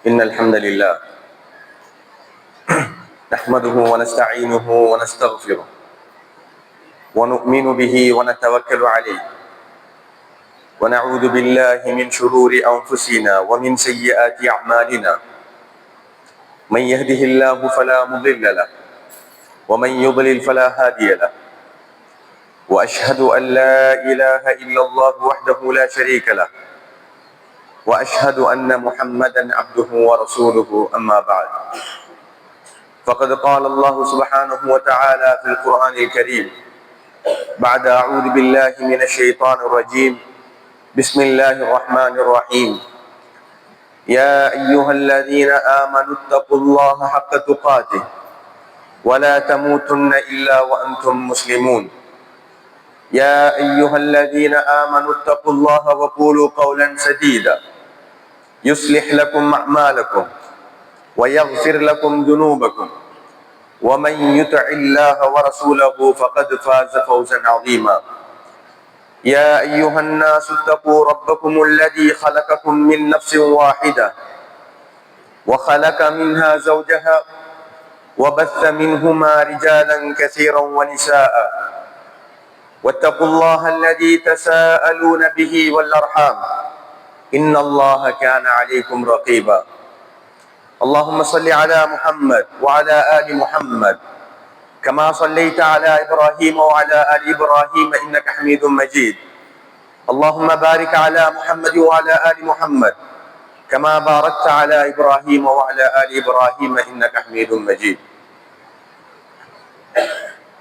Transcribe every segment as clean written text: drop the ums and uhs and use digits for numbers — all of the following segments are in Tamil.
إن الحمد لله نحمده ونستعينه ونستغفره ونؤمن به ونتوكل عليه ونعوذ بالله من شرور أنفسنا ومن سيئات أعمالنا. من يهده الله فلا مضل له ومن يضلل فلا هادي له. وأشهد أن لا إله إلا الله وحده لا شريك له وأشهد أن محمدا عبده ورسوله. أما بعد، فقد قال الله سبحانه وتعالى في القرآن الكريم بعد أعوذ بالله من الشيطان الرجيم: بسم الله الرحمن الرحيم. يا أيها الذين آمنوا اتقوا الله حق تقاته ولا تموتن إلا وأنتم مسلمون. يا أيها الذين آمنوا اتقوا الله وقولوا قولا سديدا يصلح لكم أعمالكم ويغفر لكم ذنوبكم ومن يطع الله ورسوله فقد فاز فوزا عظيما. يا أيها الناس اتقوا ربكم الذي خلقكم من نفس واحدة وخلق منها زوجها وبث منهما رجالا كثيرا ونساء واتقوا الله الذي تساءلون به والأرحام إن الله كان عليكم رقيبا. اللهم صل على محمد وعلى آل محمد كما صليت على إبراهيم وعلى آل إبراهيم إنك حميد مجيد. اللهم بارك على محمد وعلى آل محمد كما باركت على إبراهيم وعلى آل إبراهيم إنك حميد مجيد.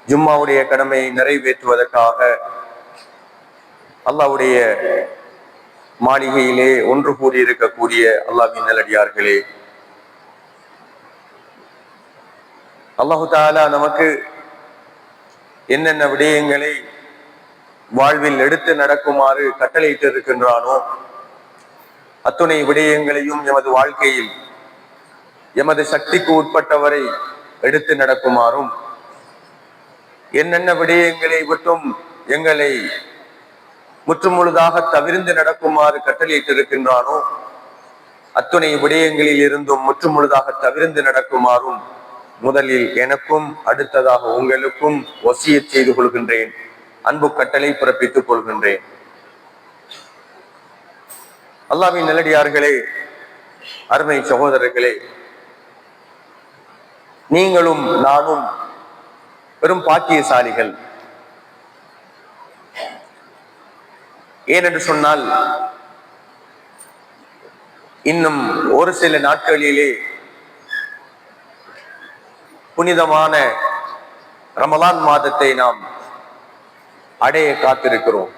ஜும்மாவுடைய கடமை நிறைவேற்றுவதற்காக அல்லாஹ்வுடைய மாளிகையிலே ஒன்று கூடியிருக்கக்கூடிய அல்லாஹ்வின் நல்லடியார்களே, அல்லாஹு தஆலா நமக்கு என்னென்ன விடயங்களை வாழ்வில் எடுத்து நடக்குமாறு கட்டளையிட்டு இருக்கின்றானோ அத்துணை விடயங்களையும் எமது வாழ்க்கையில் எமது சக்திக்கு உட்பட்டவரை எடுத்து நடக்குமாறும், என்னென்ன விடயங்களை விட்டும் எங்களை முற்றுமுழுதாக தவிர்ந்து நடக்குமாறு கட்டளையிட்டு இருக்கின்றானோ அத்துணை விடயங்களில் இருந்தும் முற்றுமுழுதாக தவிர்ந்து நடக்குமாறும் முதலில் எனக்கும் அடுத்ததாக உங்களுக்கும் வசியத் செய்து கொள்கின்றேன், அன்பு கட்டளை பிறப்பித்துக் கொள்கின்றேன். அல்லாஹ்வின் நல்லடியார்களே, அருமை சகோதரர்களே, நீங்களும் நானும் பெரும் பாக்கியசாலிகள். ஏனென்று சொன்னால், இன்னும் ஒரு சில நாட்களிலே புனிதமான ரமலான் மாதத்தை நாம் அடைய காத்திருக்கிறோம்.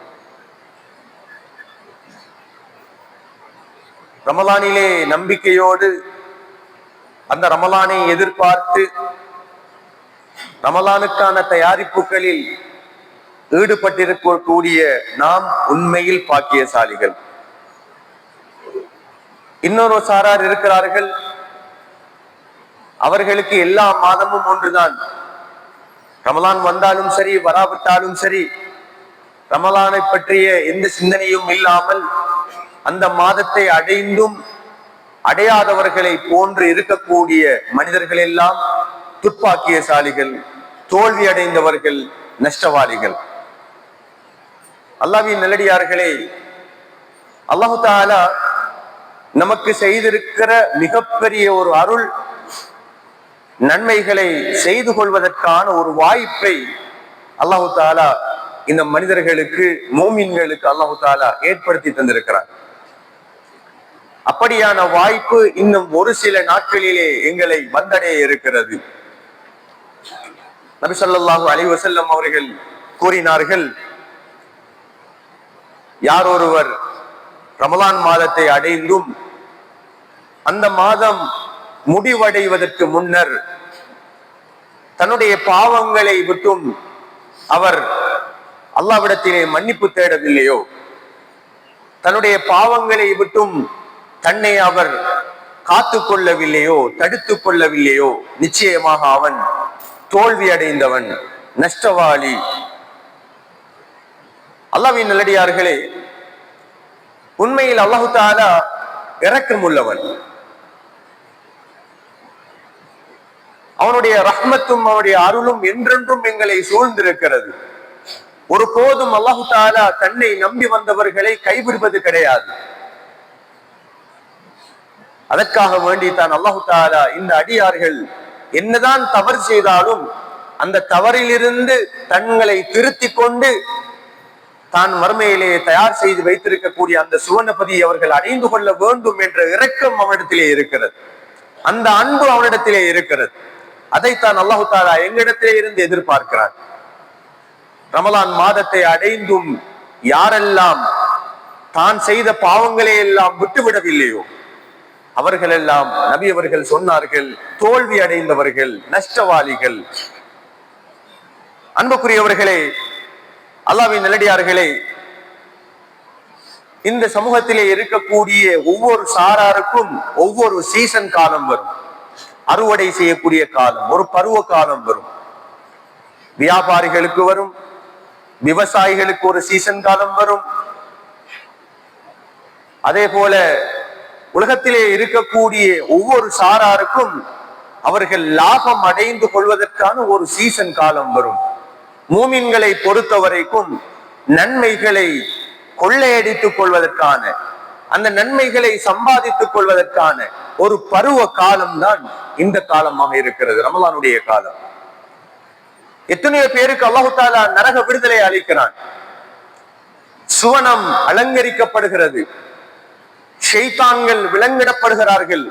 ரமலானிலே நம்பிக்கையோடு அந்த ரமலானை எதிர்பார்த்து ரமலானுக்கான தயாரிப்புகளில் ஈடுபட்டிருக்கக்கூடிய நாம் உண்மையில் பாக்கியசாலிகள். இன்னொரு சாரார் இருக்கிறார்கள், அவர்களுக்கு எல்லா மாதமும் ஒன்றுதான். ரமலான் வந்தாலும் சரி வராவிட்டாலும் சரி, ரமலானை பற்றிய எந்த சிந்தனையும் இல்லாமல் அந்த மாதத்தை அடைந்தும் அடையாதவர்களை போன்று இருக்கக்கூடிய மனிதர்கள் எல்லாம் துர்ப்பாக்கியசாலிகள், தோல்வி அடைந்தவர்கள், நஷ்டவாளிகள். அல்லாஹ்வின் நல்லடியார்களே, அல்லாஹு தஆலா நமக்கு செய்திருக்கிற மிகப்பெரிய ஒரு அருள், நன்மைகளை செய்து கொள்வதற்கான ஒரு வாய்ப்பை அல்லாஹு தஆலா இந்த மனிதர்களுக்கு, மூமின்களுக்கு அல்லாஹு தஆலா ஏற்படுத்தி தந்திருக்கிறார். அப்படியான வாய்ப்பு இன்னும் ஒரு சில நாட்களிலே எங்களை வந்தடைய இருக்கிறது. நபி ஸல்லல்லாஹு அலைஹி வஸல்லம் அவர்கள் கூறினார்கள், யார் ஒருவர் ரமலான் மாதத்தை அடைந்தும் அந்த மாதம் முடிவடைவதற்கு முன்னர் தன்னுடைய பாவங்களை விட்டும் அவர் அல்லாஹ்விடத்திலே மன்னிப்பு தேடவில்லையோ, தன்னுடைய பாவங்களை விட்டும் தன்னை அவர் காத்து கொள்ளவில்லையோ, தடுத்து கொள்ளவில்லையோ, நிச்சயமாக அவன் தோல்வி அடைந்தவன், நஷ்டவாளி. அல்லாஹ்வின் நல்லடியார்களே, உண்மையில் அல்லாஹு தஆலா இரக்கம் உள்ளவன். அவனுடைய ரஹ்மத்தும் அவனுடைய அருளும் என்றென்றும் எங்களை சூழ்ந்திருக்கிறது. ஒரு போதும் அல்லாஹு தஆலா தன்னை நம்பி வந்தவர்களை கைவிடுவது கிடையாது. அதற்காக வேண்டி தான் அல்லாஹு தஆலா இந்த அடியார்கள் என்னதான் தவறு செய்தாலும் அந்த தவறிலிருந்து தங்களை திருத்திக் கொண்டு தான் மறுமையிலே தயார் செய்து வைத்திருக்கக்கூடிய அந்த சுவனபதி அவர்கள் அடைந்து கொள்ள வேண்டும் என்ற இரக்கம் அவனிடத்திலே இருக்கிறது. அந்த அன்பு அவனிடத்திலே இருக்கிறது. அதைத்தான் அல்லாஹு தஆலா எங்களிடத்திலே இருந்து எதிர்பார்க்கிறார். ரமலான் மாதத்தை அடைந்தும் யாரெல்லாம் தான் செய்த பாவங்களை எல்லாம் விட்டுவிடவில்லையோ அவர்கள் எல்லாம் நபி அவர்கள் சொன்னார்கள், தோல்வி அடைந்தவர்கள், நஷ்டவாளிகள். அன்புக்குரியவர்களே, அல்லாஹ்வின் நல்லடியார்களே, இந்த சமூகத்திலே இருக்கக்கூடிய ஒவ்வொரு சாராருக்கும் ஒவ்வொரு சீசன் காலம் வரும். அறுவடை செய்யக்கூடிய காலம், ஒரு பருவ காலம் வரும். வியாபாரிகளுக்கு வரும், விவசாயிகளுக்கு ஒரு சீசன் காலம் வரும். அதே போல உலகத்திலே இருக்கக்கூடிய ஒவ்வொரு சாராருக்கும் அவர்கள் லாபம் அடைந்து கொள்வதற்கான ஒரு சீசன் காலம் வரும். மூமின்களை பொறுத்தவரைக்கும் நன்மைகளை கொள்ளையடித்துக் கொள்வதற்கான, அந்த நன்மைகளை சம்பாதித்துக் கொள்வதற்கான ஒரு பருவ காலம் தான் இந்த காலமாக இருக்கிறது, ரமலானுடைய காலம். எத்தனையோ பேருக்கு அல்லாஹு தஆலா நரக விடுதலை அளிக்கிறான். சுவனம் அலங்கரிக்கப்படுகிறது, ஷைத்தான்கள் விலங்கிடப்படுகிறார்கள்.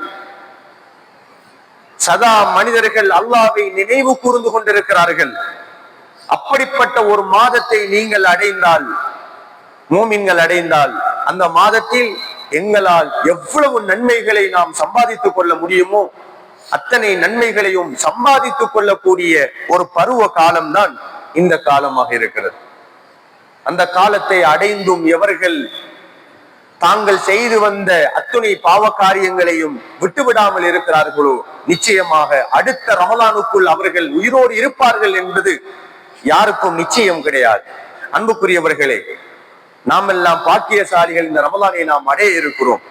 சதா மனிதர்கள் அல்லாஹ்வை நினைவு கூர்ந்து கொண்டிருக்கிறார்கள். அப்படிப்பட்ட ஒரு மாதத்தை நீங்கள் அடைந்தால், மூமின்கள் அடைந்தால், அந்த மாதத்தில் எங்களால் எவ்வளவு நன்மைகளை நாம் சம்பாதித்துக் கொள்ள முடியுமோ அத்தனை நன்மைகளையும் சம்பாதித்துக் கொள்ளக்கூடிய ஒரு பருவ காலம்தான் இந்த காலமாக இருக்கிறது. அந்த காலத்தை அடைந்தும் எவர்கள் தாங்கள் செய்து வந்த அத்துணை பாவ காரியங்களையும் விட்டுவிடாமல் இருக்கிறார்களோ நிச்சயமாக அடுத்த ரமலானுக்குள் அவர்கள் உயிரோடு இருப்பார்கள் என்பது யாருக்கும் நிச்சயம் கிடையாது. அன்புக்குரியவர்களே, நாம் எல்லாம் பாக்கியசாலிகள். இந்த ரமலானை நாம் அடைய இருக்கிறோம்.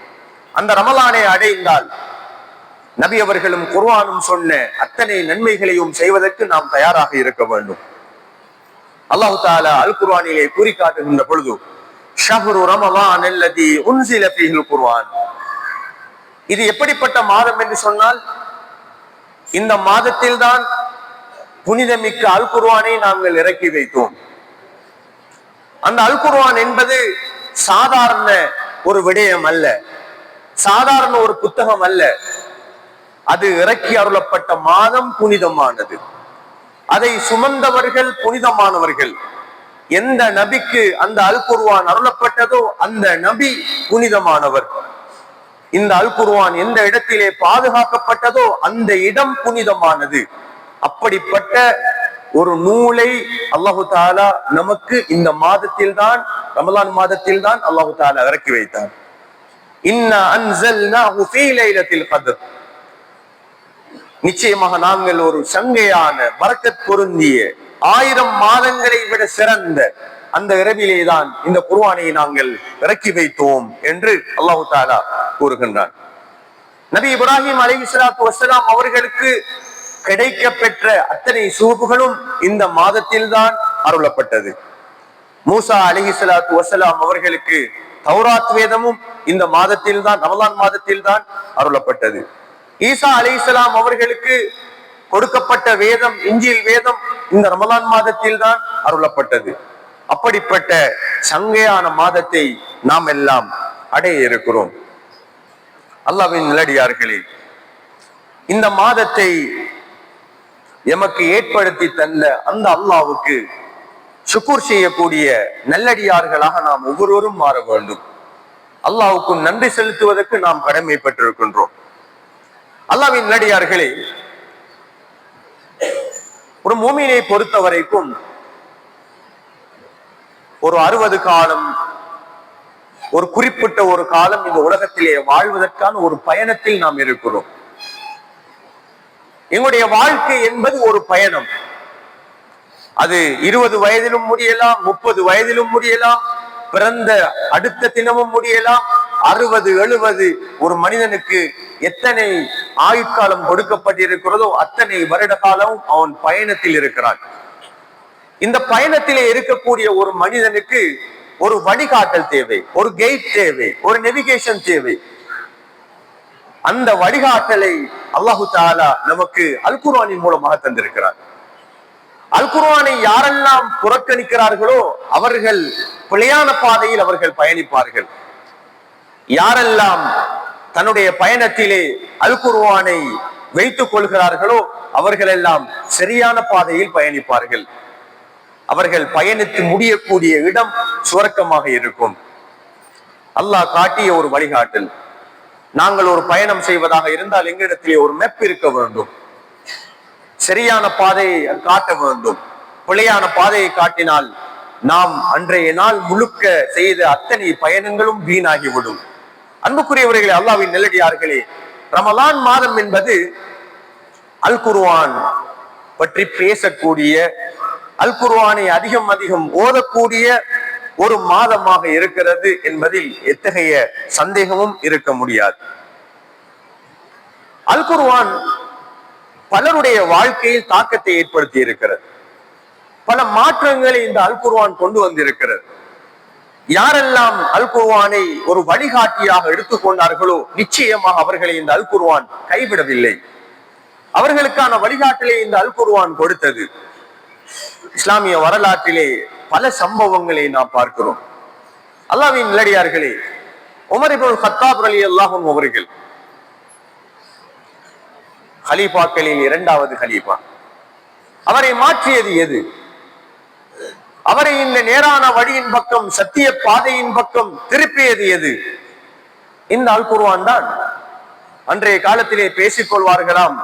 அந்த ரமலானை அடைந்தால் நபி அவர்களும் குர்ஆனும் சொன்ன அத்தனை நன்மைகளையும் செய்வதற்கு நாம் தயாராக இருக்க வேண்டும். அல்லாஹு தஆலா அல் குர்ஆனிலே கூறி காட்டுகின்ற பொழுது, ஷஹ்ரு ரமலான் அல்லதி உன்ஸில ஃபீஹில் குர்ஆன், இது எப்படிப்பட்ட மாதம் என்று சொன்னால், இந்த மாதத்தில் தான் புனிதமிக்க அல் குர்ஆனை நாங்கள் இறக்கி வைத்தோம். அந்த அல் குர்ஆன் என்பது சாதாரண ஒரு விடயம் அல்ல, சாதாரண ஒரு புத்தகம் அல்ல. அது இறக்கி அருளப்பட்ட மாதம் புனிதமானது. அதை சுமந்தவர்கள் புனிதமானவர்கள். எந்த நபிக்கு அந்த அல் குர்ஆன் அருளப்பட்டதோ அந்த நபி புனிதமானவர். இந்த அல் குர்ஆன் எந்த இடத்திலே பாதுகாக்கப்பட்டதோ அந்த இடம் புனிதமானது. அப்படிப்பட்ட ஒரு நூலை அல்லாஹு தஆலா நமக்கு இந்த மாதத்தில் தான், ரமலான் மாதத்தில் தான் அல்லாஹு தஆலா இறக்கி வைத்தார். இன்னா அன்ஸல்னாஹு ஃபீ லைலத்தில் கத்ர், நிச்சயமாக நாங்கள் ஒரு சங்கையான பரக்கத் பொருந்திய 1000 மாதங்களை விட சிறந்த அந்த இரவிலே தான் இந்த குர்ஆனை நாங்கள் இறக்கி வைத்தோம் என்று அல்லாஹு தஆலா கூறுகின்றான். நபி இப்ராஹிம் அலைஹிஸ்ஸலாத்து வஸ்ஸலாம் அவர்களுக்கு கிடைக்க பெற்ற அத்தனை சுஹூபுகளும் இந்த மாதத்தில் தான் அருளப்பட்டது. மூசா அலைஹிஸ்ஸலாத்து வஸ்ஸலாம் அவர்களுக்கு தௌராத் வேதமும் இந்த மாதத்தில் தான், ரமலான் மாதத்தில் தான் அருளப்பட்டது. ஈசா அலைஹிஸ்ஸலாம் அவர்களுக்கு கொடுக்கப்பட்ட வேதம், இன்ஜீல் வேதம் இந்த ரமலான் மாதத்தில் தான் அருளப்பட்டது. அப்படிப்பட்ட சங்கையான மாதத்தை நாம் எல்லாம் அடைய இருக்கிறோம். அல்லாஹ்வின் நல்லடியார்களே, இந்த மாதத்தை எமக்கு ஏற்படுத்தி தந்த அந்த அல்லாஹ்வுக்கு ஷுக்ர் செய்யக்கூடிய நல்லடியார்களாக நாம் ஒவ்வொருவரும் மாற வேண்டும். அல்லாஹ்வுக்கு நன்றி செலுத்துவதற்கு நாம் கடமைப்பட்டிருக்கின்றோம். அல்லாஹ்வின் நல்லடியார்களே, ஒரு மூமினை பொறுத்த வரைக்கும் ஒரு 60 காலம், ஒரு குறிப்பிட்ட ஒரு காலம் இந்த உலகத்திலே வாழ்வதற்கான ஒரு பயணத்தில் நாம் இருக்கிறோம். எங்களுடைய வாழ்க்கை என்பது ஒரு பயணம். அது 20 வயதிலும் முடியலாம், 30 வயதிலும் முடியலாம், பிறந்த அடுத்த தினமும் முடியலாம், 60, 70. ஒரு மனிதனுக்கு எத்தனை ஆயுட்காலம் கொடுக்கப்பட்டிருக்கிறதோ அத்தனை வருட காலம் அவன் பயணத்தில் இருக்கிறான். இந்த பயணத்திலே இருக்கக்கூடிய ஒரு மனிதனுக்கு ஒரு வழிகாட்டல் தேவை, ஒரு கைட் தேவை, ஒரு நேவிகேஷன் தேவை. அந்த வழிகாட்டலை அல்லாஹு தஆலா நமக்கு அல் குர்ஆனின் மூலமாக தந்திருக்கிறார். அல் குர்ஆனை யாரெல்லாம் புறக்கணிக்கிறார்களோ அவர்கள் பிழையான பாதையில் அவர்கள் பயணிப்பார்கள். யாரெல்லாம் தன்னுடைய பயணத்திலே அல் குர்ஆனை வைத்துக் கொள்கிறார்களோ அவர்கள் எல்லாம் சரியான பாதையில் பயணிப்பார்கள். அவர்கள் பயணித்து முடியக்கூடிய இடம் சுவர்க்கமாக இருக்கும். அல்லாஹ் காட்டிய ஒரு வழிகாட்டல். நாங்கள் ஒரு பயணம் செய்வதாக இருந்தால் எங்களிடத்திலே ஒரு மேப் இருக்க வேண்டும். சரியான பாதையை காட்ட வேண்டும். பிழையான பாதையை காட்டினால் நாம் அன்றைய நாள் முழுக்க செய்த அத்தனை பயணங்களும் வீணாகிவிடும். அன்புக்குரியவர்களே, அல்லாஹ்வின் நல்லடியார்களே, ரமலான் மாதம் என்பது அல் குர்ஆன் பற்றி பேசக்கூடிய, அல் குர்ஆனை அதிகம் அதிகம் ஓதக்கூடிய ஒரு மாதமாக இருக்கிறது என்பதில் எத்தகைய சந்தேகமும் இருக்க முடியாது. அல் குர்ஆன் பலருடைய வாழ்க்கையில் தாக்கத்தை ஏற்படுத்தி இருக்கிறது. பல மாற்றங்களை இந்த அல் குர்ஆன் கொண்டு வந்திருக்கிறது. யாரெல்லாம் அல் குர்ஆனை ஒரு வழிகாட்டியாக எடுத்துக்கொண்டார்களோ நிச்சயமாக அவர்களை இந்த அல் குர்ஆன் கைவிடவில்லை. அவர்களுக்கான வழிகாட்டலை இந்த அல் குர்ஆன் கொடுத்தது. இஸ்லாமிய வரலாற்றிலே பல சம்பவங்களை நாம் பார்க்கிறோம். அல்லாஹ்வின் நல்லடியார்களே, உமர் இப்னுல் கத்தாப் ரலியல்லாஹு அன்ஹு அவர்கள் கலீஃபாக்களில் இரண்டாவது கலீஃபா. அவரை மாற்றியது எது? அவரை இந்த நேரான வழியின் பக்கம், சத்திய பாதையின் பக்கம் திருப்பியது எது? இந்த அல் குர்ஆன் தான். அன்றைய காலத்திலே பேசிக் கொள்வார்களாம்,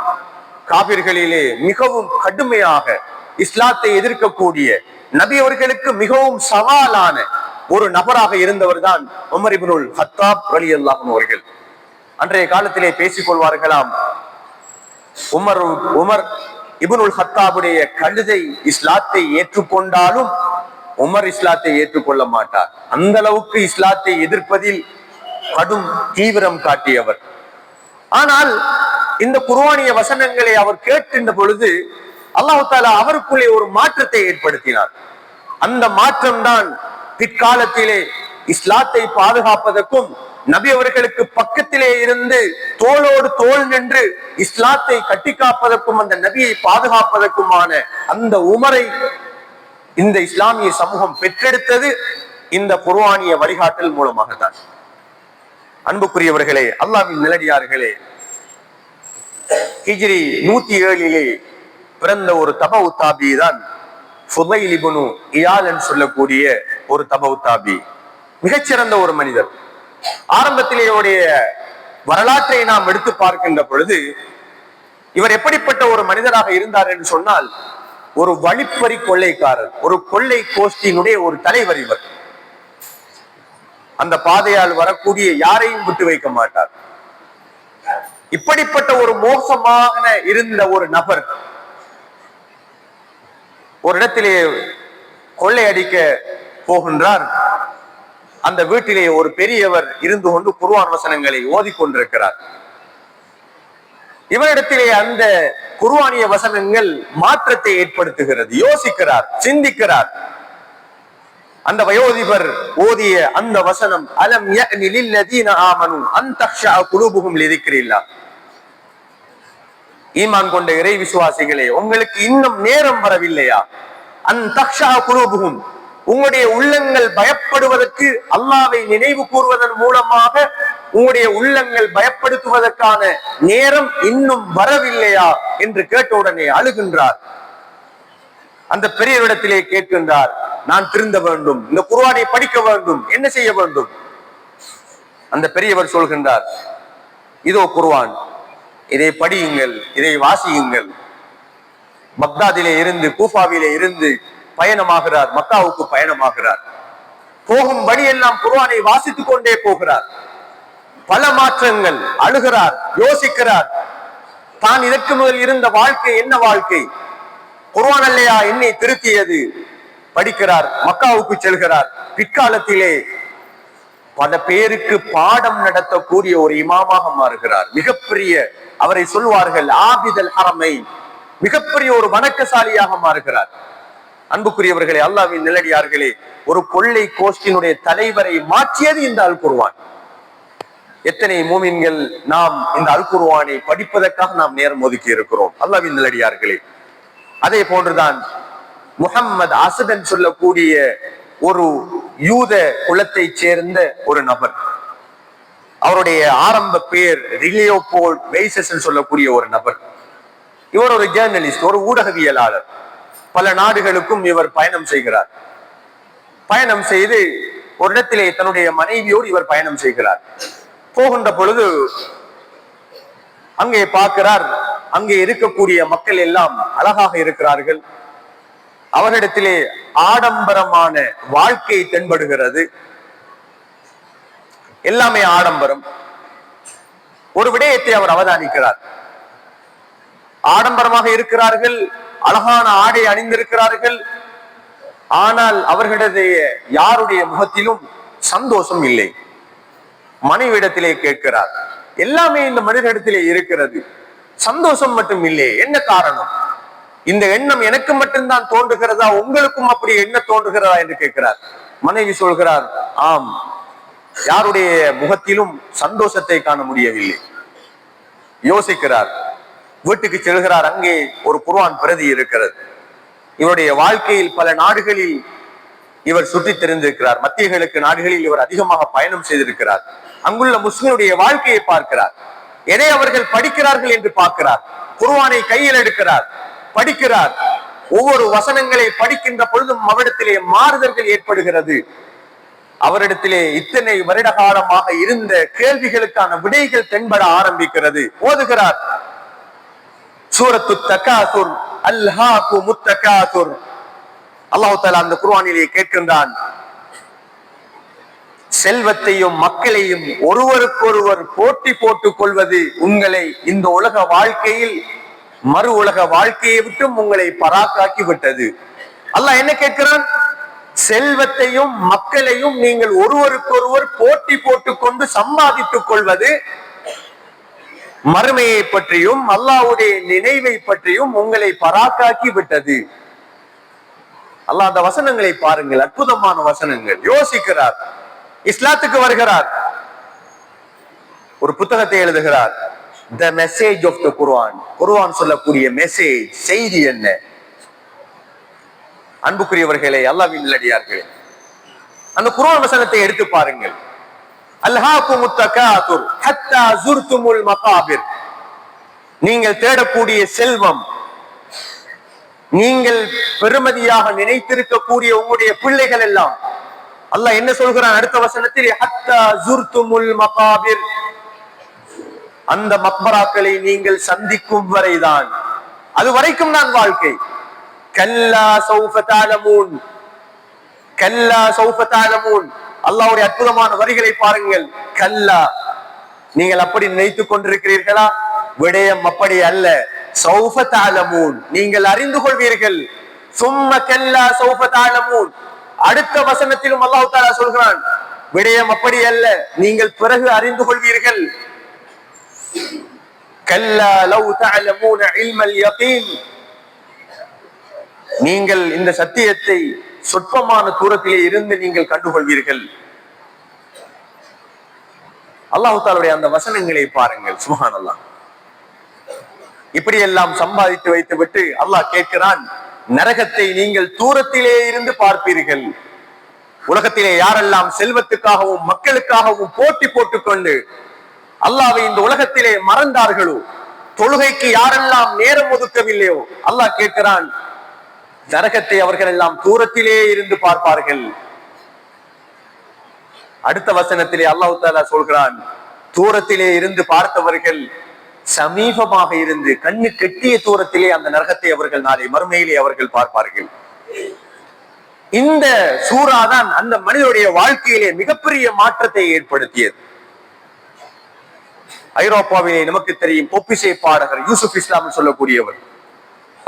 காபிர்களிலே மிகவும் கடுமையாக இஸ்லாத்தை எதிர்க்கக்கூடிய, நபி அவர்களுக்கு மிகவும் சவாலான ஒரு நபராக இருந்தவர் தான் உமர் இப்னுல் கத்தாப் ரலியல்லாஹு அன்ஹு அவர்கள். அன்றைய காலத்திலே பேசிக் கொள்வார்களாம், உமர் இப்னுல் கத்தாபுடைய கழுதை இஸ்லாத்தை ஏற்றுக்கொண்டாலும் உமர் இஸ்லாத்தை ஏற்றுக்கொள்ள மாட்டார். அந்த அளவுக்கு இஸ்லாத்தை எதிர்ப்பதில் கடும் தீவிரம் காட்டியவர். ஆனால் இந்த குர்ஆனிய வசனங்களை அவர் கேட்கின்ற பொழுது அல்லாஹ் தஆலா அவருக்குள்ளே ஒரு மாற்றத்தை ஏற்படுத்தினார். அந்த மாற்றம் தான் பிற்காலத்திலே இஸ்லாத்தை பாதுகாப்பதற்கும், நபி அவர்களுக்கு பக்கத்திலே இருந்து தோளோடு தோள் நின்று இஸ்லாத்தை கட்டி காப்பதற்கும், அந்த நபியை பாதுகாப்பதற்குமான அந்த உமரை இந்த இஸ்லாமிய சமூகம் பெற்றெடுத்தது இந்த குர்ஆனிய வழிகாட்டல் மூலமாகத்தான். அன்புக்குரியவர்களே, அல்லாஹ்வின் நல்லடியார்களே, ஹிஜ்ரி 107 பிறந்த ஒரு தபவு தாபி தான் ஃபுதைல் இப்னு இயால் என்று சொல்லக்கூடிய ஒரு தபவு தாபி. மிகச்சிறந்த ஒரு மனிதர். ஆரம்பத்திலே அவருடைய வரலாற்றை நாம் எடுத்து பார்க்கின்ற பொழுது இவர் எப்படிப்பட்ட ஒரு மனிதராக இருந்தார் என்று சொன்னால், ஒரு வழிப்பறி கொள்ளைக்காரர், ஒரு கொள்ளை கோஷ்டியினுடைய ஒரு தலைவர் இவர். அந்த பாதையால் வரக்கூடிய யாரையும் விட்டு வைக்க மாட்டார். இப்படிப்பட்ட ஒரு மோசமான இருந்த ஒரு நபர் ஒரு இடத்திலே கொள்ளையடிக்க போகின்றார். அந்த வீட்டிலே ஒரு பெரியவர் இருந்து கொண்டு குர்ஆன் வசனங்களை ஓதிக்கொண்டிருக்கிறார். இவரிடத்திலே அந்த குர்ஆனிய வசனங்கள் மாற்றத்தை ஏற்படுத்துகிறது. யோசிக்கிறார், சிந்திக்கிறார். அந்த வயோதிபர் ஓதிய அந்த வசனம், அலம் யஅனி லில்லதீன ஆமனு அன் தக்ஷா குலூபுஹும் லிதிக்ரில்லாஹ். ஈமான் கொண்ட இறை விசுவாசிகளே, உங்களுக்கு இன்னும் நேரம் வரவில்லையா? அன் தக்ஷா குலூபுஹும், உங்களுடைய உள்ளங்கள் பயப்படுவதற்கு, அல்லாஹ்வை நினைவு கூறுவதன் மூலமாக உங்களுடைய உள்ளங்கள் பயப்படுத்துவதற்கான நேரம் இன்னும் வரவில்லையா என்று கேட்டவுடனே அழுகின்றார். அந்த பெரியவரிடத்திலே கேட்கின்றார், நான் திருந்த வேண்டும், இந்த குர்ஆனை படிக்க வேண்டும், என்ன செய்ய வேண்டும்? அந்த பெரியவர் சொல்கின்றார், இதோ குர்ஆன், இதை படியுங்கள், இதை வாசியுங்கள். பக்தாதிலே இருந்து, கூஃபாவிலே இருந்து பயணமாகிறார், மக்காவுக்கு பயணமாகிறார். போகும் வழியெல்லாம் குர்ஆனை வாசித்துக் கொண்டே போகிறார். பல மாற்றங்கள். அழுகிறார், யோசிக்கிறார். தான் இதற்கு முதல் இருந்த வாழ்க்கை என்ன வாழ்க்கை? குர்ஆன் அல்லையா என்னை திருத்தியது? படிக்கிறார், மக்காவுக்கு செல்கிறார். பிற்காலத்திலே பல பேருக்கு பாடம் நடத்தக்கூடிய ஒரு இமாமாக மாறுகிறார். மிகப்பெரிய அவரை சொல்வார்கள் ஆபிதல் ஹரமை, மிகப்பெரிய ஒரு வணக்கசாலியாக மாறுகிறார். அன்புக்குரியவர்களே, அல்லாஹ்வின் நல்லடியார்களே, ஒரு கொள்ளை கோஷ்டியினுடைய தலைவரை மாற்றியது இந்த அல் குர்ஆன். எத்தனை மூமின்கள் நாம் இந்த அல் குர்ஆனை படிப்பதற்காக நாம் நேரம் ஒதுக்கி இருக்கிறோம். அல்லாஹ்வின் நல்லடியார்களே, அதே போன்றுதான் முஹம்மது அசதன் சொல்லக்கூடிய ஒரு யூத குலத்தை சேர்ந்த ஒரு நபர். அவருடைய ஆரம்ப பெயர் ரிலியோபோல் வெய்சஸ் சொல்லக்கூடிய ஒரு நபர். இவர் ஒரு ஜேர்னலிஸ்ட், ஒரு ஊடகவியலாளர். பல நாடுகளுக்கும் இவர் பயணம் செய்கிறார். பயணம் செய்து ஒரு இடத்திலே தன்னுடைய மனைவியோடு இவர் பயணம் செய்கிறார். போகின்ற பொழுது அங்கே பார்க்கிறார், அங்கே இருக்கக்கூடிய மக்கள் எல்லாம் அழகாக இருக்கிறார்கள். அவரிடத்திலே ஆடம்பரமான வாழ்க்கை தென்படுகிறது. எல்லாமே ஆடம்பரம். ஒரு விடயத்தை அவர் அவதானிக்கிறார். ஆடம்பரமாக இருக்கிறார்கள், அழகான ஆடை அணிந்திருக்கிறார்கள். ஆனால் அவர்களுடைய யாருடைய முகத்திலும் சந்தோஷம் இல்லை. மனைவிடத்திலே கேட்கிறார், எல்லாமே இந்த மனிதனிடத்திலே இருக்கிறது, சந்தோஷம் மட்டும் இல்லை, என்ன காரணம்? இந்த எண்ணம் எனக்கு மட்டும்தான் தோன்றுகிறதா, உங்களுக்கும் அப்படி என்ன தோன்றுகிறதா என்று கேட்கிறார். மனைவி சொல்கிறார், ஆம், யாருடைய முகத்திலும் சந்தோஷத்தை காண முடியவில்லை. யோசிக்கிறார். வீட்டுக்கு செல்கிறார். அங்கே ஒரு குர்ஆன் பிரதி இருக்கிறது. இவருடைய வாழ்க்கையில் பல நாடுகளில் இவர் சுற்றி தெரிந்திருக்கிறார். மத்திய கிழக்கு நாடுகளில் இவர் அதிகமாக பயணம் செய்திருக்கிறார். அங்குள்ள முஸ்லிமுடைய வாழ்க்கையை பார்க்கிறார். எதை அவர்கள் படிக்கிறார்கள் என்று பார்க்கிறார். குர்ஆனை கையில் எடுக்கிறார், படிக்கிறார். ஒவ்வொரு வசனங்களை படிக்கின்ற பொழுதும் அவரிடத்திலே மாறுதல்கள் ஏற்படுகிறது. அவரிடத்திலே இத்தனை வருட காலமாக இருந்த கேள்விகளுக்கான விடைகள் தென்பட ஆரம்பிக்கிறது. ஓதுகிறார். சூரத்து தகாசுர், அல்ஹாகுமுத் தகாசுர். அல்லாஹ் தஆலா அந்த குர்ஆனிலே கேட்கின்றான், செல்வத்தையும் மக்களையும் ஒருவருக்கொருவர் போட்டி போட்டுக் கொள்வது உங்களை இந்த உலக வாழ்க்கையில் மறு உலக வாழ்க்கையை விட்டும் உங்களை பராக்காக்கி விட்டது. அல்லாஹ் என்ன கேட்கிறான்? செல்வத்தையும் மக்களையும் நீங்கள் ஒருவருக்கொருவர் போட்டி போட்டுக் கொண்டு சம்பாதித்துக் கொள்வது மறுமையை பற்றியும் அல்லாஹ்வுடைய நினைவை பற்றியும் உங்களை பராக்காக்கி விட்டது. அல்லாஹ் அந்த வசனங்களை பாருங்கள், அற்புதமான வசனங்கள். யோசிக்கிறார், இஸ்லாத்துக்கு வருகிறார், ஒரு புத்தகத்தை எழுதுகிறார். The message of the Quran. குர்ஆன் சொல்லக்கூடிய மெசேஜ், செய்தி என்ன? அன்புக்குரியவர்களே, அல்லாஹ்வின் நல்லடியார்களே, அந்த குர்ஆன் வசனத்தை எடுத்து பாருங்கள். அல்ஹாகுமுத் தகாதுர் ஹத்தா ஜுர்துமுல் மகாபிர். நீங்கள் தேடக்கூடிய செல்வம், நீங்கள் பெருமதியாக நினைத்திருக்கக்கூடிய உங்களுடைய பிள்ளைகள் எல்லாம், அல்லாஹ் என்ன சொல்கிறான் அடுத்த வசனத்தில்? ஹத்தா ஜுர்துமுல் மகாபிர். அந்த மக்பராக்களை நீங்கள் சந்திக்கும் வரைதான், அது வரைக்கும் தான் வாழ்க்கை. கல்லா சௌஃப தஅலமூன், கல்லா சௌஃப தஅலமூன். அல்லாஹ்வுடைய அற்புதமான வரிகளை பாருங்கள். கல்லா, நீங்கள் அப்படி நினைத்துக் கொண்டிருக்கிறீர்களா? விடயம் அப்படி அல்ல. சௌஃப தஅலமூன், நீங்கள் அறிந்து கொள்வீர்கள். சும்ம கல்லா சௌஃப தஅலமூன். அடுத்த வசனத்திலும் அல்லாஹ் தஆலா சொல்கிறான், விடயம் அப்படி அல்ல, நீங்கள் பிறகு அறிந்து கொள்வீர்கள். கல்லா லவ் தஅலமூன இல்மல் யகீன். நீங்கள் இந்த சத்தியத்தை சொற்பமான தூரத்திலே இருந்து நீங்கள் கண்டுகொள்வீர்கள். அல்லாஹ் தஆலாவுடைய அந்த வசனங்களை பாருங்கள். சுப்ஹானல்லாஹ். இப்படி எல்லாம் சம்பாதித்து வைத்து விட்டு அல்லாஹ் கேட்கிறான், நரகத்தை நீங்கள் தூரத்திலே இருந்து பார்ப்பீர்கள். உலகத்திலே யாரெல்லாம் செல்வத்துக்காகவும் மக்களுக்காகவும் போட்டி போட்டுக்கொண்டு அல்லாஹ்வை இந்த உலகத்திலே மறந்தார்களோ, தொழுகைக்கு யாரெல்லாம் நேரம் ஒதுக்கவில்லையோ, அல்லாஹ் கேட்கிறான், நரகத்தை அவர்கள் எல்லாம் தூரத்திலே இருந்து பார்ப்பார்கள். அடுத்த வசனத்திலே அல்லாஹ் தஆலா சொல்கிறான், தூரத்திலே இருந்து பார்த்தவர்கள் சமீபமாக இருந்து கண்ணு கெட்டிய தூரத்திலே அந்த நரகத்தை அவர்கள் நாளை மறுமையிலே அவர்கள் பார்ப்பார்கள். இந்த சூரா தான் அந்த மனிதனுடைய வாழ்க்கையிலே மிகப்பெரிய மாற்றத்தை ஏற்படுத்தியது. ஐரோப்பாவிலே நமக்கு தெரியும் பொப்பிசை பாடகர் யூசுப் இஸ்லாம் சொல்லக்கூடியவர்.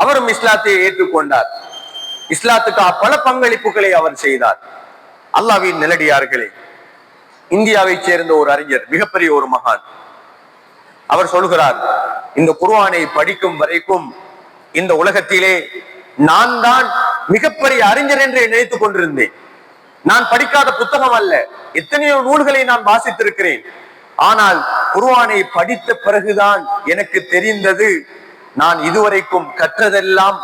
அவரும் இஸ்லாத்தை ஏற்றுக்கொண்டார். இஸ்லாத்துக்காக பல பங்களிப்புகளை அவர் செய்தார். அல்லாஹ்வின் நல்லடியார்களே, இந்தியாவை சேர்ந்த ஒரு அறிஞர், மிகப்பெரிய ஒரு மகான், அவர் சொல்கிறார், இந்த குர்ஆனை படிக்கும் வரைக்கும் இந்த உலகத்திலே நான் தான் மிகப்பெரிய அறிஞர் என்று நினைத்துக் கொண்டிருந்தேன். நான் படிக்காத புத்தகம் அல்ல, எத்தனையோ நூல்களை நான் வாசித்திருக்கிறேன். ஆனால் குர்ஆனை படித்த பிறகுதான் எனக்கு தெரிந்தது, நான் இதுவரைக்கும் கற்றதெல்லாம்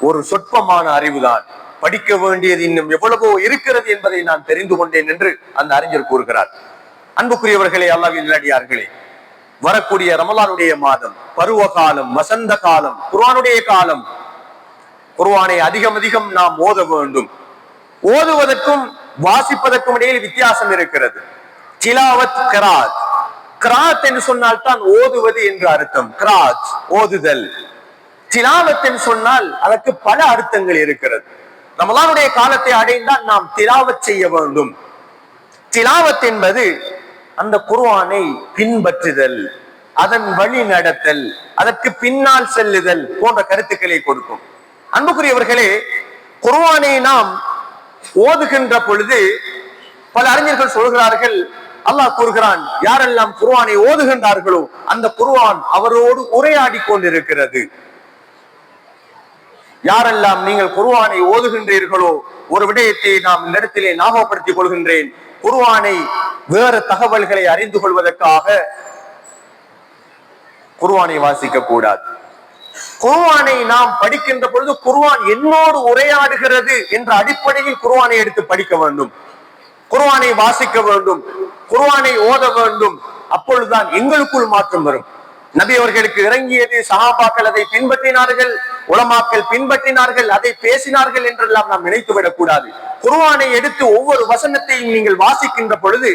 ஒரு சொற்பமான அறிவுதான், படிக்க வேண்டியது இன்னும் எவ்வளவோ இருக்கிறது என்பதை நான் தெரிந்து கொண்டேன் என்று அந்த அறிஞர் கூறுகிறார். அன்புக்குரியவர்களே, அல்லாஹ்வின் நல்லடியார்களே, வரக்கூடிய ரமலானுடைய மாதம், பருவ காலம், வசந்த காலம், குர்ஆனுடைய காலம். குர்ஆனை அதிகம் அதிகம் நாம் ஓத வேண்டும். ஓதுவதற்கும் வாசிப்பதற்கும் இடையில் வித்தியாசம் இருக்கிறது. திலாவத், கிராத். கிராத் என்று சொன்னால் தான் ஓதுவது என்று அர்த்தம். கிராத் ஓதுதல். திலாவத் என்று சொன்னால் அதற்கு பல அர்த்தங்கள் இருக்கிறது. ரமலானுடைய காலத்தை அடைந்தால் நாம் திலாவத் செய்ய வேண்டும். திலாவத் என்பது அந்த குர்ஆனை பின்பற்றுதல், அதன் வழி நடத்தல், அதற்கு பின்னால் செல்லுதல் போன்ற கருத்துக்களை கொடுக்கும். அன்புக்குரியவர்களே, குர்ஆனை நாம் ஓதுகின்ற பொழுது பல அறிஞர்கள் சொல்கிறார்கள், அல்லாஹ் கூறுகிறான், யாரெல்லாம் குர்ஆனை ஓதுகின்றார்களோ அந்த குர்ஆன் அவரோடு உரையாடி கொண்டிருக்கிறது. யாரெல்லாம் நீங்கள் குர்ஆனை ஓதுகின்றீர்களோ, ஒரு விடயத்தை நாம் இந்த இடத்திலே ஞாபகப்படுத்திக் கொள்கின்றேன். குர்ஆனை வேறு தகவல்களை அறிந்து கொள்வதற்காக குர்ஆனை வாசிக்க கூடாது. குர்ஆனை நாம் படிக்கின்ற பொழுது குர்ஆன் என்னோடு உரையாடுகிறது என்ற அடிப்படையில் குர்ஆனை எடுத்து படிக்க வேண்டும், குர்ஆனை வாசிக்க வேண்டும், குர்ஆனை ஓத வேண்டும். அப்பொழுதுதான் எங்களுக்குள் மாற்றம் வரும். நபி அவர்களுக்கு இறங்கியது, சஹாபாக்கள் அதை பின்பற்றினார்கள், உலமாக்கள் பின்பற்றினார்கள், அதை பேசினார்கள் என்றெல்லாம் நாம் நினைத்து விடக் கூடாது. குர்ஆனை எடுத்து ஒவ்வொரு வசனத்தையும் நீங்கள் வாசிக்கின்ற பொழுது,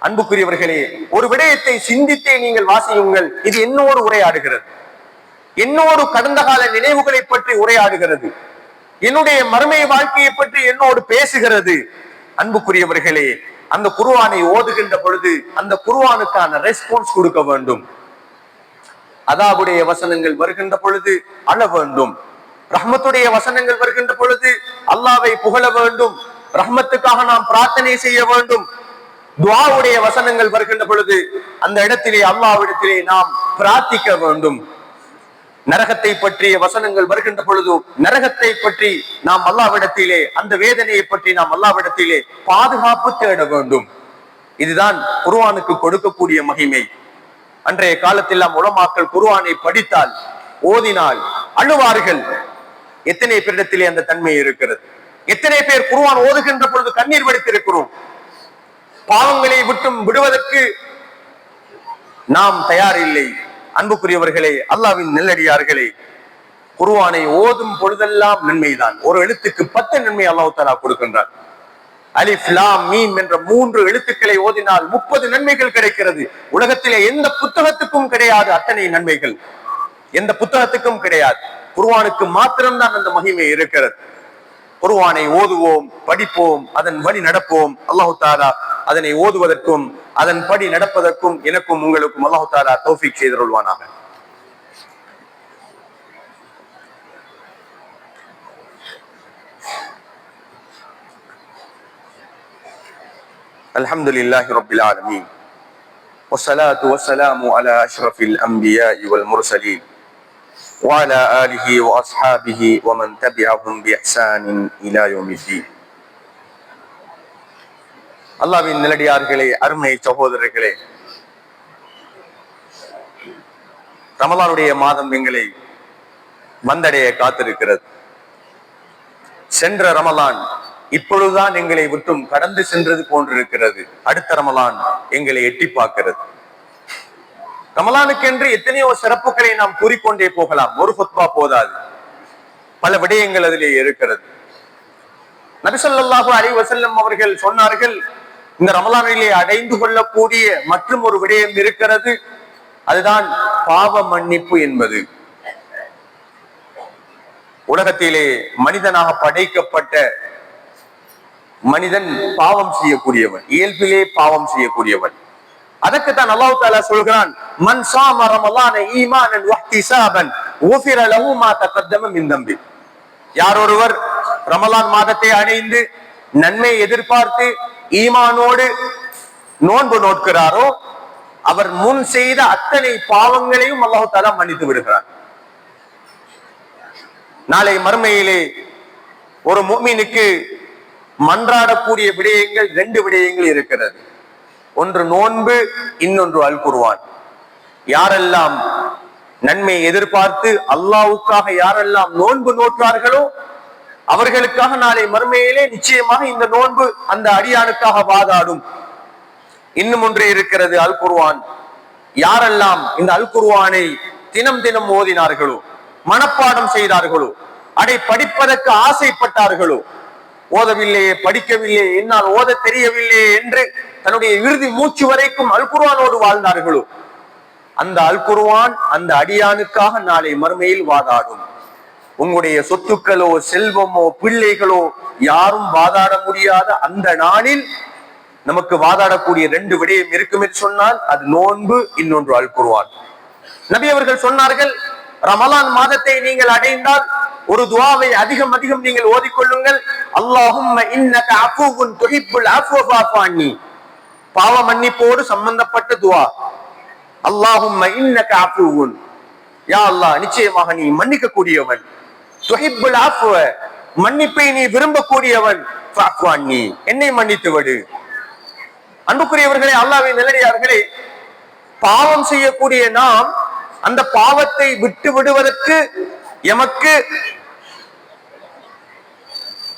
அன்புக்குரியவர்களே, ஒரு விடயத்தை சிந்தித்தே நீங்கள் வாசியுங்கள். இது என்னோடு உரையாடுகிறது, என்னோடு கடந்த கால நினைவுகளை பற்றி உரையாடுகிறது, என்னுடைய மறுமை வாழ்க்கையை பற்றி என்னோடு பேசுகிறது. அன்புக்குரியவர்களே, அந்த குர்ஆனை ஓதுகின்ற பொழுது அந்த குர்ஆனுக்கான ரெஸ்பான்ஸ் கொடுக்க வேண்டும். அதாவுடைய வசனங்கள் வருகின்ற பொழுது அழ வேண்டும், ரஹ்மத்துடைய வசனங்கள் வருகின்ற பொழுது அல்லாஹ்வை புகழ வேண்டும், ரஹ்மத்துக்காக நாம் பிரார்த்தனை செய்ய வேண்டும். துஆவுடைய வசனங்கள் வருகின்ற பொழுது அந்த இடத்திலே அல்லாஹ்விடத்திலே நாம் பிரார்த்திக்க வேண்டும். நரகத்தை பற்றிய வசனங்கள் வருகின்ற பொழுது நரகத்தை பற்றி நாம் அல்லாஹ்விடத்திலே, அந்த வேதனையை பற்றி நாம் அல்லாஹ்விடத்திலே பாதுகாப்பு தேட வேண்டும். இதுதான் குர்ஆனுக்கு கொடுக்கக்கூடிய மகிமை. அன்றைய காலத்தில் உலமாக்கள் குர்ஆனை படித்தால், ஓதினால் அழுவார்கள். எத்தனை பேரிடத்திலே அந்த தன்மை இருக்கிறது? எத்தனை பேர் குர்ஆன் ஓதுகின்ற பொழுது கண்ணீர் வடித்திருக்கிறோம்? பாவங்களை விட்டும் விடுவதற்கு நாம் தயார் இல்லை. அன்புக்குரியவர்களே, அல்லாஹ்வின் நல்லடியார்களே, குர்ஆனை ஓதும் பொழுதெல்லாம் நன்மைதான். ஒரு எழுத்துக்கு 10 நன்மை அல்லாஹ் தஆலா கொடுக்கின்றார். அலிஃப் லாம் மீம் என்ற 3 எழுத்துக்களை ஓதினால் 30 நன்மைகள் கிடைக்கிறது. உலகத்திலே எந்த புத்தகத்துக்கும் கிடையாது அத்தனை நன்மைகள், எந்த புத்தகத்துக்கும் கிடையாது. குர்ஆனுக்கு மாத்திரம்தான் அந்த மகிமை இருக்கிறது. குர்ஆனை ஓதுவோம், படிப்போம், அதன் வழி நடப்போம். அல்லாஹ் தஆலா அதனை ஓதுவதற்கும் அதன் படி நடப்பதற்கும் எனக்கும் உங்களுக்கும் அல்லாஹ் தஆலா தௌஃபீக் செய்தருள்வானாக. அல்ஹம்துலில்லாஹி ரப்பில் ஆலமீன் வஸ்ஸலாத்து வஸ்ஸலாமு அலா அஷ்ரஃபில் அன்பியாஇ வல் முர்ஸலீன் وعلى آله وأصحابه ومن تبعهم بإحسان إلى يوم الدين. அல்லாஹ்வின் நல்லடியார்களே, அருமை சகோதரர்களே, ரமலானுடைய மாதம் எங்களை வந்தடைய காத்திருக்கிறது. சென்ற ரமலான் இப்பொழுதுதான் எங்களை விட்டும் கடந்து சென்றது போன்றிருக்கிறது. அடுத்த ரமலான் எங்களை எட்டி பார்க்கிறது. ரமலானுக்கென்று எத்தனையோ சிறப்புகளை நாம் கூறிக்கொண்டே போகலாம். ஒரு குத்பா போதாது, பல விடயங்கள் அதிலே இருக்கிறது. நபி ஸல்லல்லாஹு அலைஹி வஸல்லம் அவர்கள் சொன்னார்கள், இந்த ரமலானிலே அடைந்து கொள்ளக்கூடிய மற்றும் ஒரு விடயம் இருக்கிறது, அதுதான் பாவ மன்னிப்பு என்பது. உலகத்திலே மனிதனாக படைக்கப்பட்ட மனிதன் பாவம் செய்யக்கூடியவன், இயல்பிலே பாவம் செய்யக்கூடியவன். அதற்குத்தான் அல்லாஹ் தஆலா சொல்கிறான், மன் ஸாம ரமலான ஈமானன் வஹ்திஸாபன் குஃபிர லஹு மா தகத்தம மின் தம்பி. யார் ஒருவர் ரமலான் மாதத்தை அடைந்து நன்மை எதிர்பார்த்து ஈமானோடு நோன்பு நோட்கிறாரோ, அவர் முன் செய்த அத்தனை பாவங்களையும் அல்லாஹ் தஆலா மன்னித்து விடுகிறார். நாளை மறுமையிலே ஒரு முஃமினுக்கு மன்றாடக்கூடிய விடயங்கள் 2 விடயங்கள் இருக்கிறது. ஒன்று நோன்பு, இன்னொன்று அல் குர்ஆன். யாரெல்லாம் நன்மை எதிர்பார்த்து அல்லாஹ்வுக்காக யாரெல்லாம் நோன்பு நோற்றார்களோ அவர்களுக்காக நாளை மறுமையிலே நிச்சயமாக இந்த நோன்பு அந்த அடியானுக்காக வாதாடும். இன்னும் ஒன்று இருக்கிறது, அல் குர்ஆன். யாரெல்லாம் இந்த அல் குர்ஆனை தினம் தினம் ஓதினார்களோ, மனப்பாடம் செய்தார்களோ, அதை படிப்பதற்கு ஆசைப்பட்டார்களோ, ஓதவில்லையே, படிக்கவில்லையே, என்னால் ஓத தெரியவில்லையே என்று தன்னுடைய இறுதி மூச்சு வரைக்கும் அல் குர்ஆனோடு வாழ்ந்தார்களோ, அந்த அல் குர்ஆன் அந்த அடியானுக்காக நாளை மறுமையில் வாதாடும். உங்களுடைய சொத்துக்களோ, செல்வமோ, பிள்ளைகளோ யாரும் வாதாட முடியாத அந்த நாளில் நமக்கு வாதாடக்கூடிய 2 விடயம் இருக்கும் என்று சொன்னால் அது நோன்பு, இன்னொன்று அல் குர்ஆன். நபி அவர்கள் சொன்னார்கள், ரமலான் மாதத்தை நீங்கள் அடைந்தால் ஒரு துஆவை அதிகம் அதிகம் நீங்கள் ஓதிக்கொள்ளுங்கள். அல்லாஹும்ம இன்னக அஃபூவுன் துஹிப்புல் அஃப்வ ஃபஅஃபு அன்னி. பாவ மன்னிப்போடு சம்பந்தப்பட்ட துஆ. அல்லாஹும்ம இன்னக அஃபூவுன், யா அல்லாஹ் நிச்சயமாக நீ மன்னிக்க கூடியவன், துஹிப்புல் அஃப்வ மன்னிப்பை நீ விரும்பக்கூடியவன், ஃபஅஃபு அன்னி என்னை மன்னித்து விடு. அன்புக்குரியவர்களே, அல்லாஹ்வின் நல்லடியார்களே, பாவம் செய்யக்கூடிய நாம் அந்த பாவத்தை விட்டு விடுவதற்கு எமக்கு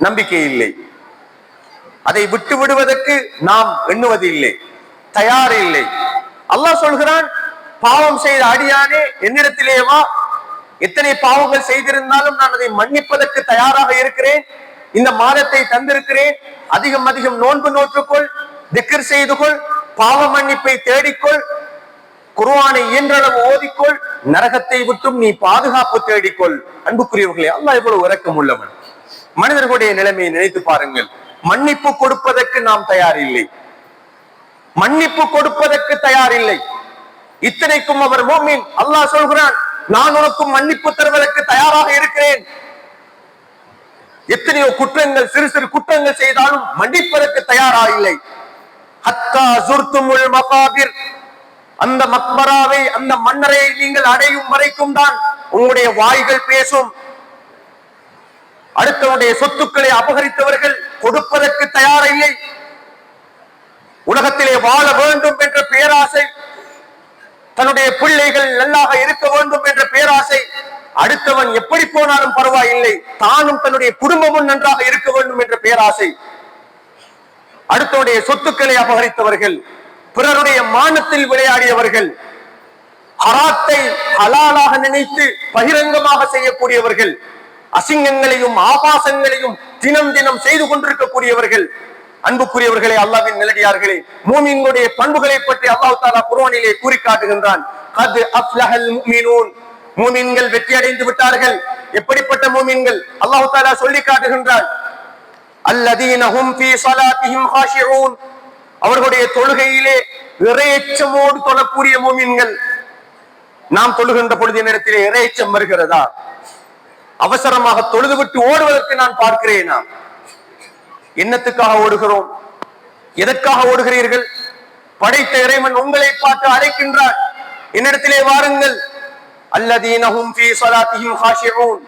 நம்பிக்கை இல்லை. அதை விட்டு விடுவதற்கு நாம் எண்ணுவதில்லை, தயார் இல்லை. அல்லாஹ் சொல்கிறான், பாவம் செய்த அடியானே என்னிடத்திலே வா, எத்தனை பாவங்கள் செய்திருந்தாலும் நான் அதை மன்னிப்பதற்கு தயாராக இருக்கிறேன். இந்த மாதத்தை தந்திருக்கிறேன், அதிகம் அதிகம் நோன்பு நோற்றுக்கொள், திக்ர் செய்து கொள், பாவ மன்னிப்பை தேடிக்கொள், குர்ஆனை இயன்றளவு ஓதிக்கொள், நரகத்தை விட்டும் நீ பாதுகாப்பு தேடிக்கொள். அன்புக்குரியவர்களே, அல்லாஹ் எவ்வளவு இரக்கம் உள்ளவன். மனிதர்களுடைய நிலைமையை நினைத்து பாருங்கள். மன்னிப்பு கொடுப்பதற்கு நாம் தயார் இல்லை, மன்னிப்பு கொடுப்பதற்கு தயார் இல்லை. இத்தனைக்கும் அவர் முஃமின். அல்லாஹ் சொல்கிறான், நான் உனக்கு மன்னிப்பு தருவதற்கு தயாராக இருக்கிறேன். எத்தனையோ குற்றங்கள், சிறு சிறு குற்றங்கள் செய்தாலும் மன்னிப்பதற்கு தயாராக இல்லை. ஹத்தா ஸுர்துமுல் மகாபிர், அந்த மக்பராவை, அந்த மன்னரை நீங்கள் அடையும் வரைக்கும் தான் உங்களுடைய வாய்கள் பேசும். அடுத்தவனுடைய சொத்துக்களை அபகரித்தவர்கள் கொடுப்பதற்கு தயாரில்லை. உலகத்திலே வாழ வேண்டும் என்ற பேராசை, தன்னுடைய பிள்ளைகள் நல்லாக இருக்க வேண்டும் என்ற பேராசை, அடுத்தவன் எப்படி போனாலும் பரவாயில்லை, தானும் தன்னுடைய குடும்பமும் நன்றாக இருக்க வேண்டும் என்ற பேராசை, அடுத்தவனுடைய சொத்துக்களை அபகரித்தவர்கள், பிறருடைய மானத்தில் விளையாடியவர்கள், ஹராத்தை ஹலாலாக நினைத்து பகிரங்கமாக செய்யக்கூடியவர்கள், அசிங்கங்களையும் ஆபாசங்களையும் தினம் தினம் செய்து கொண்டிருக்கக்கூடியவர்கள். அன்புக்குரியவர்களே, அல்லாஹ்வின் நல்லடியார்களே, மூமின்களுடைய பண்புகளை பற்றி அல்லாஹ் தஆலா குர்ஆனிலே கூறி காட்டுகின்றான். கத் அஃப்லஹல் முஃமினூன், மூமின்கள் வெற்றி அடைந்து விட்டார்கள். எப்படிப்பட்ட மூமின்கள்? அல்லாஹ் தஆலா சொல்லி காட்டுகின்றான், அல்லதீன ஹும் ஃபீ ஸலாத்திஹிம் காஷிஊன், அவர்களுடைய தொழுகையிலே இறையச்சமோடு தொழக்கூடிய மூமின்கள். நாம் தொழுகின்ற பொழுது என்னிடத்திலே இறையச்சம் வருகிறதா? அவசரமாக தொழுதுவிட்டு ஓடுவதற்கு நான் பார்க்கிறேனா? என்னத்துக்காக ஓடுகிறோம்? எதற்காக ஓடுகிறீர்கள்? படைத்த இறைவன் உங்களை பார்த்து அழைக்கின்றார், என்னிடத்திலே வாருங்கள். அல்லதீன ஹும் ஃபீ ஸலாத்திஹிம் காஷிஊன்,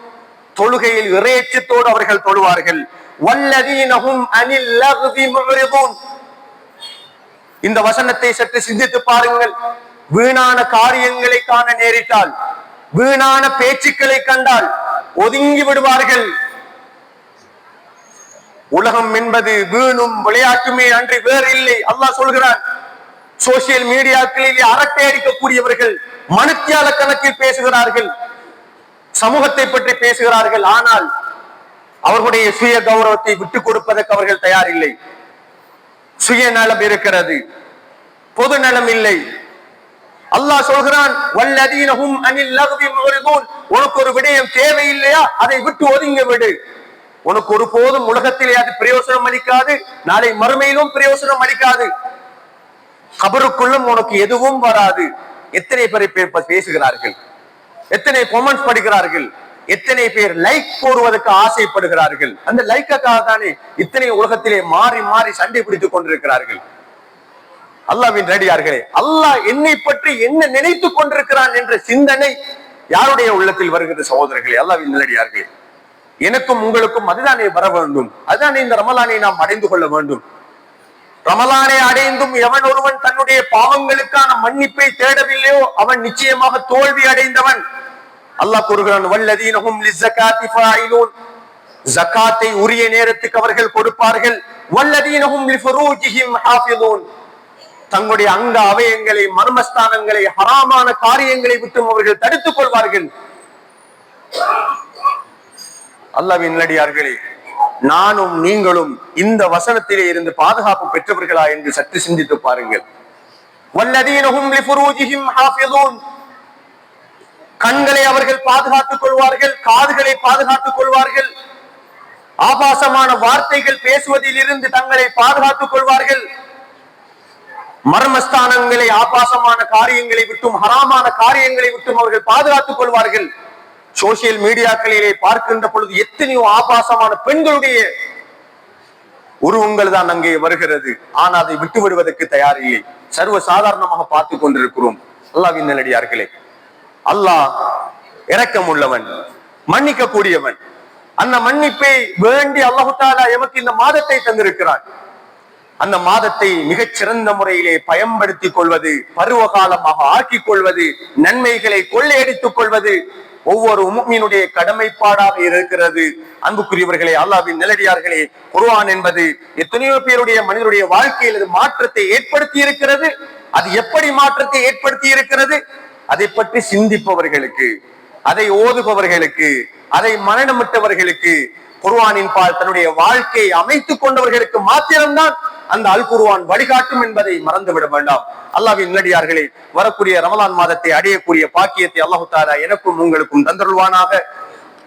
தொழுகையில் இறையச்சத்தோடு அவர்கள் தொழுவார்கள். வல்லதீன ஹும் அனில் லக்வி முரிதூன், இந்த வசனத்தை சற்று சிந்தித்து பாருங்கள். வீணான காரியங்களை காண நேரிட்டால், வீணான பேச்சுக்களை கண்டால் ஒதுங்கி விடுவார்கள். உலகம் என்பது வீணும் விளையாட்டுமே அன்றி வேறு இல்லை. அல்லாஹ் சொல்கிறான், சோசியல் மீடியாக்களிலே அரட்டை அடிக்கக்கூடியவர்கள் மணித்தியால கணக்கில் பேசுகிறார்கள், சமூகத்தை பற்றி பேசுகிறார்கள். ஆனால் அவர்களுடைய சுய கௌரவத்தை விட்டுக் கொடுப்பதற்கு அவர்கள் தயாரில்லை. சுயநலம் இருக்கிறது, பொது நலம் இல்லை. அல்லாஹ் சொல்கிறான், வல்லதீன ஹும் அனில் லக்வி முரிதூன், உனக்கு ஒரு விடயம் தேவையில்லையா, அதை விட்டு ஒதுங்க விடு. உனக்கு ஒரு போதும் உலகத்திலே அது பிரயோசனம் அளிக்காது, நாளை மறுமையிலும் பிரயோசனம் அளிக்காது, கபருக்குள்ளும் உனக்கு எதுவும் வராது. எத்தனை பேர் பேசுகிறார்கள், எத்தனை கமெண்ட்ஸ் படிக்கிறார்கள், எத்தனை பேர் லைக் போடுவதற்கு ஆசைப்படுகிறார்கள். அந்த லைக்காக தானே இத்தனை உலகத்திலே மாறி மாறி சண்டை பிடித்துக் கொண்டிருக்கிறார்கள். அல்லாஹ்வின் நல்லடியார்களே, அல்லாஹ் என்னை பற்றி என்ன நினைத்துக் கொண்டிருக்கிறான் என்ற சிந்தனை யாருடைய உள்ளத்தில் வருகிறது சகோதரர்களே? அல்லாஹ்வின் நல்லடியார்களே, எனக்கும் உங்களுக்கும் அதுதானே வர வேண்டும். அதுதானே இந்த ரமலானை நாம் அடைந்து கொள்ள வேண்டும். ரமலானை அடைந்தும் எவன் ஒருவன் தன்னுடைய பாவங்களுக்கான மன்னிப்பை தேடவில்லையோ அவன் நிச்சயமாக தோல்வி அடைந்தவன். அல்லாஹ் கூறுகிறான், வல்லதீனஹும் லிஸ்ஸகாத்தி ஃபாயிலூன், ஜகாத்தை உரிய நேரத்துக்கு அவர்கள் கொடுப்பார்கள். வல்லதீனஹும் லிஃபுரூஜிஹிம் ஹாஃபிதூன், தங்களுடைய அங்க அவயங்களை, மர்மஸ்தானங்களை, ஹராமான காரியங்களை விட்டும் அவர்கள் தடுத்துக் கொள்வார்கள். அல்லாஹ்வின் நல்லடியார்களே, நானும் நீங்களும் இந்த வசனத்திலே இருந்து பாதுகாப்பு பெற்றவர்களா என்று சற்று சிந்தித்து பாருங்கள். வல்லதீனஹும் லிஃபுரூஜிஹிம் ஹாஃபிதூன், கண்களை அவர்கள் பாதுகாத்துக் கொள்வார்கள், காதுகளை பாதுகாத்துக் கொள்வார்கள், ஆபாசமான வார்த்தைகள் பேசுவதில் இருந்து தங்களை பாதுகாத்துக் கொள்வார்கள், மர்மஸ்தானங்களை, ஆபாசமான காரியங்களை விட்டும், ஹராமான காரியங்களை விட்டும் அவர்கள் பாதுகாத்துக் கொள்வார்கள். சோசியல் மீடியாக்களிலே பார்க்கின்ற பொழுது எத்தனையோ ஆபாசமான பெண்களுடைய உருவங்கள் தான் அங்கே வருகிறது. ஆனால் அதை விட்டு விடுவதற்கு தயாரில்லை. சர்வ சாதாரணமாக பார்த்துக் கொண்டிருக்கிறோம். அல்லாஹ்வின் நல்லடியார்களே, அல்லாஹ் இரக்கம் உள்ளவன், மன்னிக்க கூடியவன். அந்த மன்னிப்பை வேண்டி அல்லாஹ் தஆலா எமக்கு இந்த மாதத்தை தந்திருக்கிறான். அந்த மாதத்தை மிகச் சிறந்த முறையிலே பயன்படுத்திக் கொள்வது, பருவகாலமாக ஆக்கிக் கொள்வது, நன்மைகளை கொள்ளையடித்துக் கொள்வது ஒவ்வொரு முஃமினுடைய கடமைப்பாடாக இருக்கிறது. அன்புக்குரியவர்களே, அல்லாஹ்வின் நல்லடியார்களே, குர்ஆன் என்பது எத்தனையோ பேருடைய மனிதனுடைய வாழ்க்கையில் அது மாற்றத்தை ஏற்படுத்தி இருக்கிறது. அது எப்படி மாற்றத்தை ஏற்படுத்தி இருக்கிறது? அதை பற்றி சிந்திப்பவர்களுக்கு, அதை ஓதுபவர்களுக்கு, அதை மனனமிட்டவர்களுக்கு, குர்ஆனின் பால் தன்னுடைய வாழ்க்கையை அமைத்துக் கொண்டவர்களுக்கு மாத்திரம்தான் அந்த அல் குர்ஆன் வழிகாட்டும் என்பதை மறந்துவிட வேண்டாம். அல்லாஹ்வின் நல்லடியார்களே, வரக்கூடிய ரமலான் மாதத்தை அடையக்கூடிய பாக்கியத்தை அல்லாஹ் தஆலா எனக்கும் உங்களுக்கும் தந்தருள்வானாக.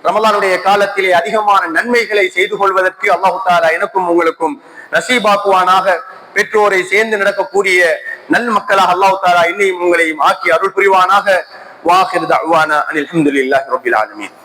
ரமலானுடைய காலத்திலே அதிகமான நன்மைகளை செய்து கொள்வதற்கு அல்லாஹ் தஆலா எனக்கும் உங்களுக்கும் நசீபாக்குவானாக. பெற்றோரை சேர்ந்து நடக்கக்கூடிய நல் மக்களாக அல்லாஹ் தஆலா என்னையும் உங்களையும் ஆக்கி அருள் புரிவானாக. வாஹிர் தஅவானா அனில் ஹம்துலில்லாஹி ரப்பில் ஆலமீன்.